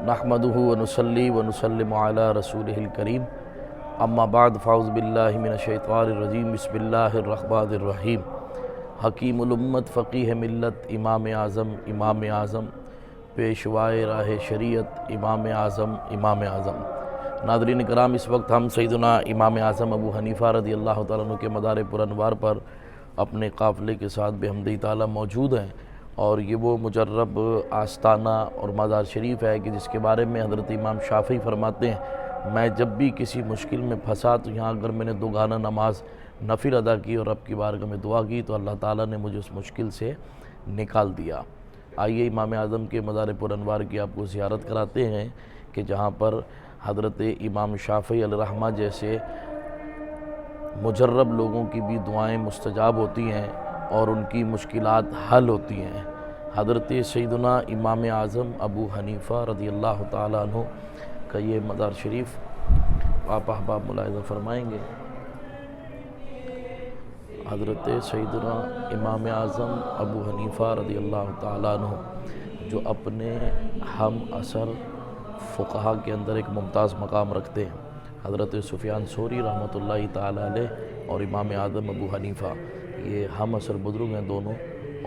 نحمدہ ونصلی ونسلم علی رسولہ الکریم اما بعد فاعوذ باللہ من الشیطان الرجیم بسم اللہ الرحمن الرحیم حکیم الامت فقیہ ملت امام اعظم پیشوائے راہ شریعت امام اعظم ناظرین کرام، اس وقت ہم سیدنا امام اعظم ابو حنیفہ رضی اللہ تعالیٰ عنہ کے مدار پر انوار پر اپنے قافلے کے ساتھ بحمدہ تعالیٰ موجود ہیں، اور یہ وہ مجرب آستانہ اور مزار شریف ہے کہ جس کے بارے میں حضرت امام شافعی فرماتے ہیں، میں جب بھی کسی مشکل میں پھنسا تو یہاں اگر میں نے دوگانہ نماز نفل ادا کی اور رب کی بارگاہ میں دعا کی تو اللہ تعالیٰ نے مجھے اس مشکل سے نکال دیا۔ آئیے امام اعظم کے مزار پر انوار کی آپ کو زیارت کراتے ہیں کہ جہاں پر حضرت امام شافعی علیہ الرحمہ جیسے مجرب لوگوں کی بھی دعائیں مستجاب ہوتی ہیں اور ان کی مشکلات حل ہوتی ہیں۔ حضرت سیدنا امام اعظم ابو حنیفہ رضی اللہ تعالیٰ عنہ کا یہ مزار شریف آپ احباب ملاحظہ فرمائیں گے۔ حضرت سیدنا امام اعظم ابو حنیفہ رضی اللہ تعالیٰ عنہ جو اپنے ہم عصر فقہا کے اندر ایک ممتاز مقام رکھتے ہیں، حضرت سفیان ثوری رحمۃ اللہ تعالیٰ علیہ اور امام اعظم ابو حنیفہ، یہ ہم عصر بزرگ ہیں دونوں،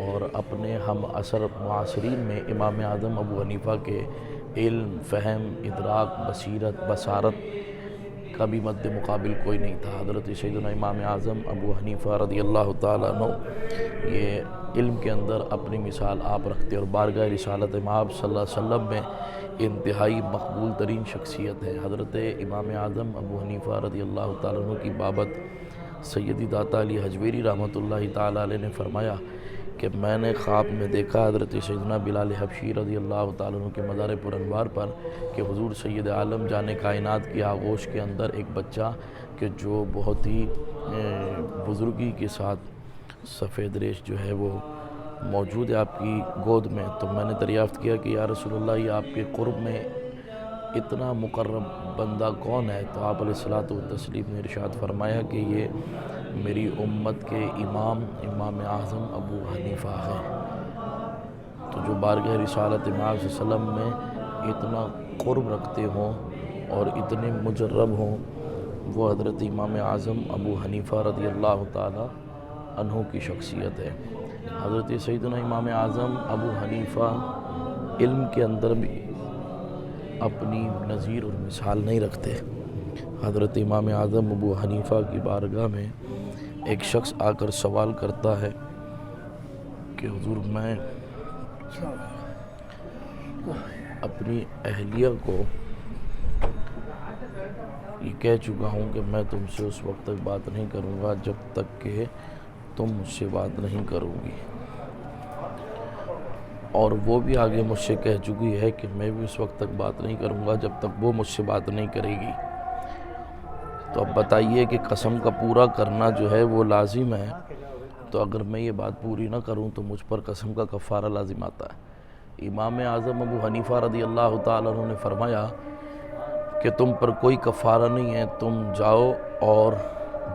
اور اپنے ہم عصر معاصرین میں امام اعظم ابو حنیفہ کے علم، فہم، ادراک، بصیرت، بصارت کا بھی مد مقابل کوئی نہیں تھا۔ حضرت سیدنا امام اعظم ابو حنیفہ رضی اللہ تعالیٰ عنہ یہ علم کے اندر اپنی مثال آپ رکھتے اور بارگاہ رسالت مآب صلی اللہ علیہ وسلم میں انتہائی مقبول ترین شخصیت ہے۔ حضرت امام اعظم ابو حنیفہ رضی اللہ تعالیٰ عنہ کی بابت سیدی داتا علی حجویری رحمۃ اللہ تعالیٰ علیہ نے فرمایا کہ میں نے خواب میں دیکھا حضرت سیدنا بلال حبشی رضی اللہ تعالیٰ عنہ کے مزار پر انوار پر کہ حضور سید عالم جان کائنات کی آغوش کے اندر ایک بچہ کہ جو بہت ہی بزرگی کے ساتھ سفید ریش جو ہے وہ موجود ہے آپ کی گود میں، تو میں نے دریافت کیا کہ یا رسول اللہ یہ آپ کے قرب میں اتنا مقرب بندہ کون ہے؟ تو آپ علیہ الصلوۃ والتسلیم نے ارشاد فرمایا کہ یہ میری امت کے امام اعظم ابو حنیفہ ہے۔ تو جو بارگاہ رسالت مآب صلی اللہ علیہ وسلم میں اتنا قرب رکھتے ہوں اور اتنے مجرب ہوں، وہ حضرت امام اعظم ابو حنیفہ رضی اللہ تعالی عنہ کی شخصیت ہے۔ حضرت سیدنا امام اعظم ابو حنیفہ علم کے اندر بھی اپنی نظیر اور مثال نہیں رکھتے۔ حضرت امام اعظم ابو حنیفہ کی بارگاہ میں ایک شخص آ کر سوال کرتا ہے کہ حضور میں اپنی اہلیہ کو یہ کہہ چکا ہوں کہ میں تم سے اس وقت تک بات نہیں کروں گا جب تک کہ تم مجھ سے بات نہیں کرو گی، اور وہ بھی آگے مجھ سے کہہ چکی ہے کہ میں بھی اس وقت تک بات نہیں کروں گا جب تک وہ مجھ سے بات نہیں کرے گی۔ تو اب بتائیے کہ قسم کا پورا کرنا جو ہے وہ لازم ہے، تو اگر میں یہ بات پوری نہ کروں تو مجھ پر قسم کا کفارہ لازم آتا ہے۔ امام اعظم ابو حنیفہ رضی اللہ تعالیٰ عنہ نے فرمایا کہ تم پر کوئی کفارہ نہیں ہے، تم جاؤ اور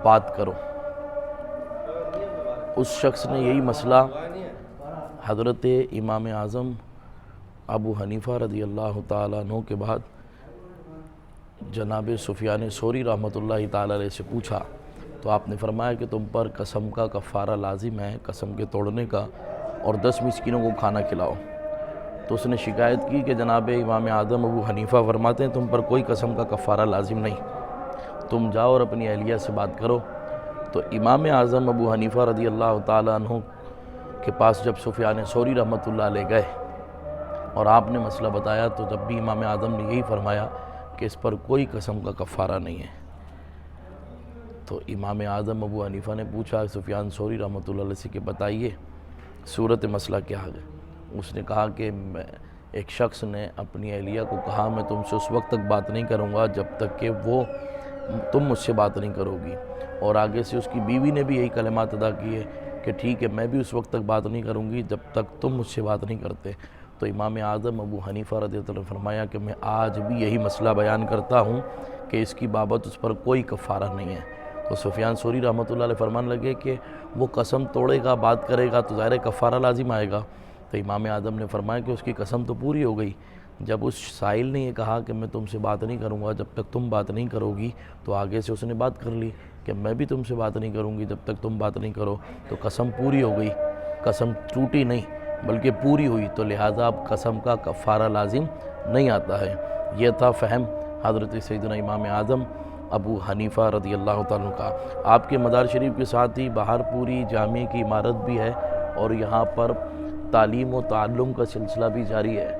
بات کرو۔ اس شخص نے یہی مسئلہ حضرت امام اعظم ابو حنیفہ رضی اللہ تعالیٰ عنہ کے بعد جناب سفیان ثوری رحمۃ اللہ تعالیٰ علیہ سے پوچھا، تو آپ نے فرمایا کہ تم پر قسم کا کفارہ لازم ہے، قسم کے توڑنے کا، اور 10 مسکینوں کو کھانا کھلاؤ۔ تو اس نے شکایت کی کہ جناب امام اعظم ابو حنیفہ فرماتے ہیں تم پر کوئی قسم کا کفارہ لازم نہیں، تم جاؤ اور اپنی اہلیہ سے بات کرو۔ تو امام اعظم ابو حنیفہ رضی اللہ تعالیٰ عنہ کے پاس جب سفیان ثوری رحمۃ اللہ علیہ گئے اور آپ نے مسئلہ بتایا، تو جب بھی امام اعظم نے یہی فرمایا کہ اس پر کوئی قسم کا کفارہ نہیں ہے۔ تو امام اعظم ابو حنیفہ نے پوچھا سفیان ثوری رحمۃ اللہ علیہ سے کہ بتائیے صورت مسئلہ کیا ہے؟ اس نے کہا کہ ایک شخص نے اپنی اہلیہ کو کہا میں تم سے اس وقت تک بات نہیں کروں گا جب تک کہ تم مجھ سے بات نہیں کرو گی، اور آگے سے اس کی بیوی نے بھی یہی کلمات ادا کیے کہ ٹھیک ہے میں بھی اس وقت تک بات نہیں کروں گی جب تک تم مجھ سے بات نہیں کرتے۔ تو امام اعظم ابو حنیفہ رضی اللہ عنہ نے فرمایا کہ میں آج بھی یہی مسئلہ بیان کرتا ہوں کہ اس کی بابت اس پر کوئی کفارہ نہیں ہے۔ تو سفیان ثوری رحمۃ اللہ علیہ فرمان لگے کہ وہ قسم توڑے گا، بات کرے گا تو ظاہر کفارہ لازم آئے گا۔ تو امام اعظم نے فرمایا کہ اس کی قسم تو پوری ہو گئی، جب اس سائل نے یہ کہا کہ میں تم سے بات نہیں کروں گا جب تک تم بات نہیں کرو گی، تو آگے سے اس نے بات کر لی کہ میں بھی تم سے بات نہیں کروں گی جب تک تم بات نہیں کرو، تو قسم پوری ہو گئی، قسم ٹوٹی نہیں بلکہ پوری ہوئی، تو لہٰذا اب قسم کا کفارہ لازم نہیں آتا ہے۔ یہ تھا فہم حضرت سیدنا امام اعظم ابو حنیفہ رضی اللہ تعالیٰ عنہ کا۔ آپ کے مدار شریف کے ساتھ ہی باہر پوری جامع کی عمارت بھی ہے، اور یہاں پر تعلیم و تعلم کا سلسلہ بھی جاری ہے۔